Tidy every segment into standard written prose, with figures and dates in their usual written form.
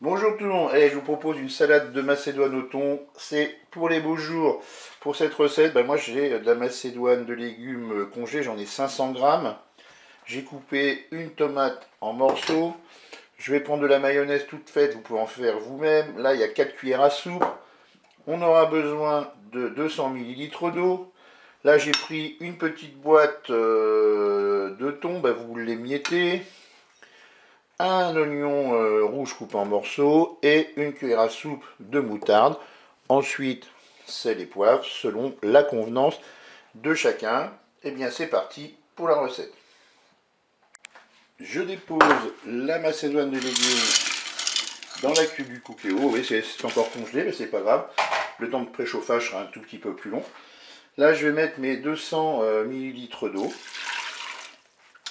Bonjour tout le monde, je vous propose une salade de macédoine au thon. C'est pour les beaux jours. Pour cette recette, moi j'ai de la macédoine de légumes congelés, j'en ai 500 grammes. J'ai coupé une tomate en morceaux. Je vais prendre de la mayonnaise toute faite, vous pouvez en faire vous-même. Là il y a 4 cuillères à soupe. On aura besoin de 200 ml d'eau. Là j'ai pris une petite boîte de thon, vous l'émiettez. Un oignon rouge coupé en morceaux et une cuillère à soupe de moutarde. Ensuite, sel et poivre selon la convenance de chacun. Et bien c'est parti pour la recette. Je dépose la macédoine de légumes dans la cuve du Cookéo. Oui, c'est encore congelé, mais c'est pas grave. Le temps de préchauffage sera un tout petit peu plus long. Là, je vais mettre mes 200 ml d'eau.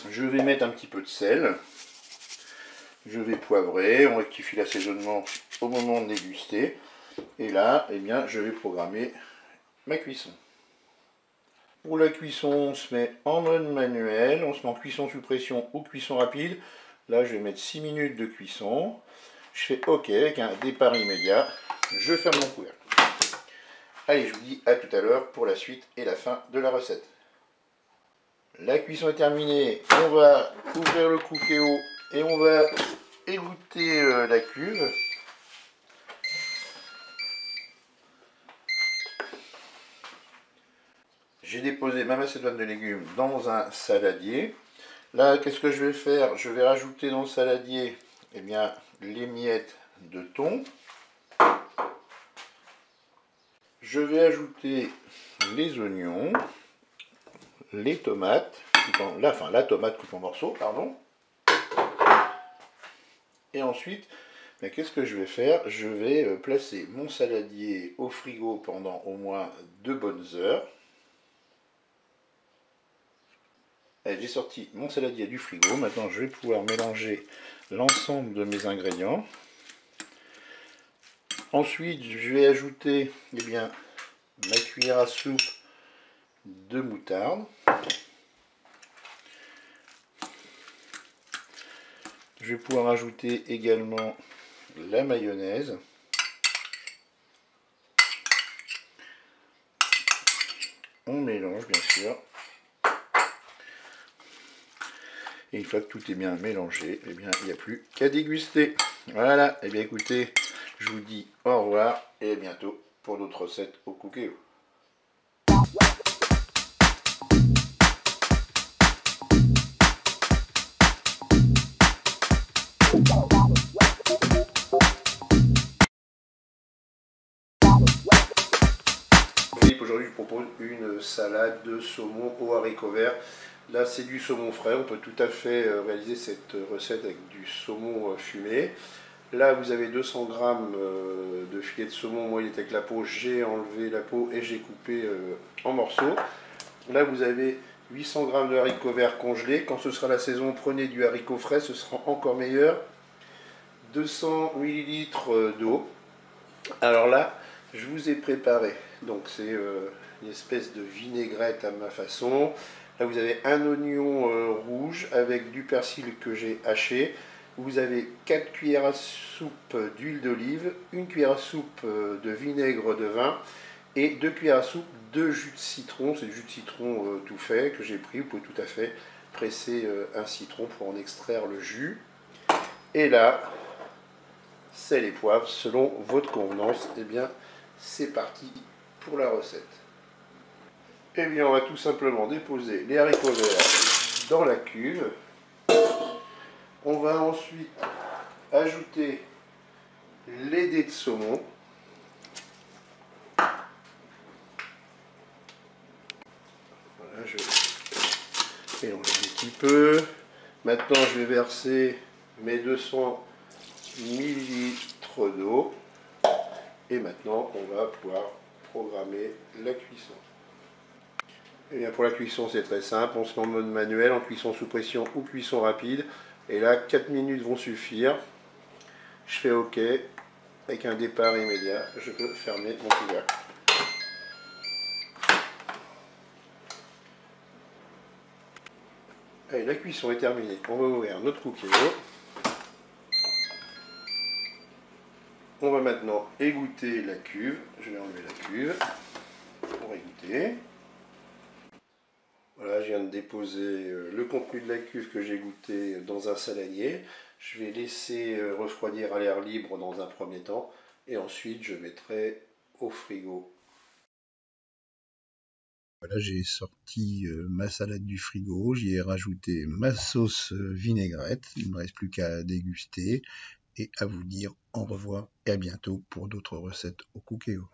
Je vais mettre un petit peu de sel. Je vais poivrer, on rectifie l'assaisonnement au moment de déguster. Et là, je vais programmer ma cuisson. Pour la cuisson, on se met en mode manuel, on se met en cuisson sous pression ou cuisson rapide. Là, je vais mettre 6 minutes de cuisson. Je fais OK avec un départ immédiat. Je ferme mon couvercle. Allez, je vous dis à tout à l'heure pour la suite et la fin de la recette. La cuisson est terminée. On va ouvrir le Cookéo et on va égoutter la cuve. J'ai déposé ma macédoine de légumes dans un saladier. Là, qu'est-ce que je vais faire? Je vais rajouter dans le saladier les miettes de thon. Je vais ajouter les oignons, les tomates, la tomate coupée en morceaux, pardon. Et ensuite, qu'est-ce que je vais faire? Je vais placer mon saladier au frigo pendant au moins 2 bonnes heures. J'ai sorti mon saladier du frigo. Maintenant, je vais pouvoir mélanger l'ensemble de mes ingrédients. Ensuite, je vais ajouter ma cuillère à soupe de moutarde. Je vais pouvoir ajouter également la mayonnaise. On mélange bien sûr. Et une fois que tout est bien mélangé, il n'y a plus qu'à déguster. Voilà, écoutez, je vous dis au revoir et à bientôt pour d'autres recettes au Cookéo. Aujourd'hui, je vous propose une salade de saumon aux haricots verts. Là, c'est du saumon frais. On peut tout à fait réaliser cette recette avec du saumon fumé. Là, vous avez 200 g de filet de saumon. Moi, il était avec la peau. J'ai enlevé la peau et j'ai coupé en morceaux. Là, vous avez 800 g de haricots verts congelés. Quand ce sera la saison, prenez du haricot frais. Ce sera encore meilleur. 200 ml d'eau. Alors là, je vous ai préparé, donc c'est une espèce de vinaigrette à ma façon. Là vous avez un oignon rouge avec du persil que j'ai haché. Vous avez 4 cuillères à soupe d'huile d'olive, une cuillère à soupe de vinaigre de vin et 2 cuillères à soupe de jus de citron. C'est du jus de citron tout fait que j'ai pris. Vous pouvez tout à fait presser un citron pour en extraire le jus. Et là, sel et poivre selon votre convenance. C'est parti pour la recette. On va tout simplement déposer les haricots verts dans la cuve. On va ensuite ajouter les dés de saumon. Voilà, je vais mélanger un petit peu. Maintenant, je vais verser mes 200 ml d'eau. Et maintenant, on va pouvoir programmer la cuisson. Pour la cuisson, c'est très simple. On se met en mode manuel, en cuisson sous pression ou cuisson rapide. Et là, 4 minutes vont suffire. Je fais OK. Avec un départ immédiat, je peux fermer mon couvercle. Allez, la cuisson est terminée. On va ouvrir notre Cookéo. On va maintenant égoutter la cuve. Je vais enlever la cuve pour égoutter. Voilà, je viens de déposer le contenu de la cuve que j'ai goûté dans un saladier. Je vais laisser refroidir à l'air libre dans un premier temps et ensuite je mettrai au frigo. Voilà, j'ai sorti ma salade du frigo, j'y ai rajouté ma sauce vinaigrette. Il ne me reste plus qu'à déguster et à vous dire au revoir et à bientôt pour d'autres recettes au Cookéo.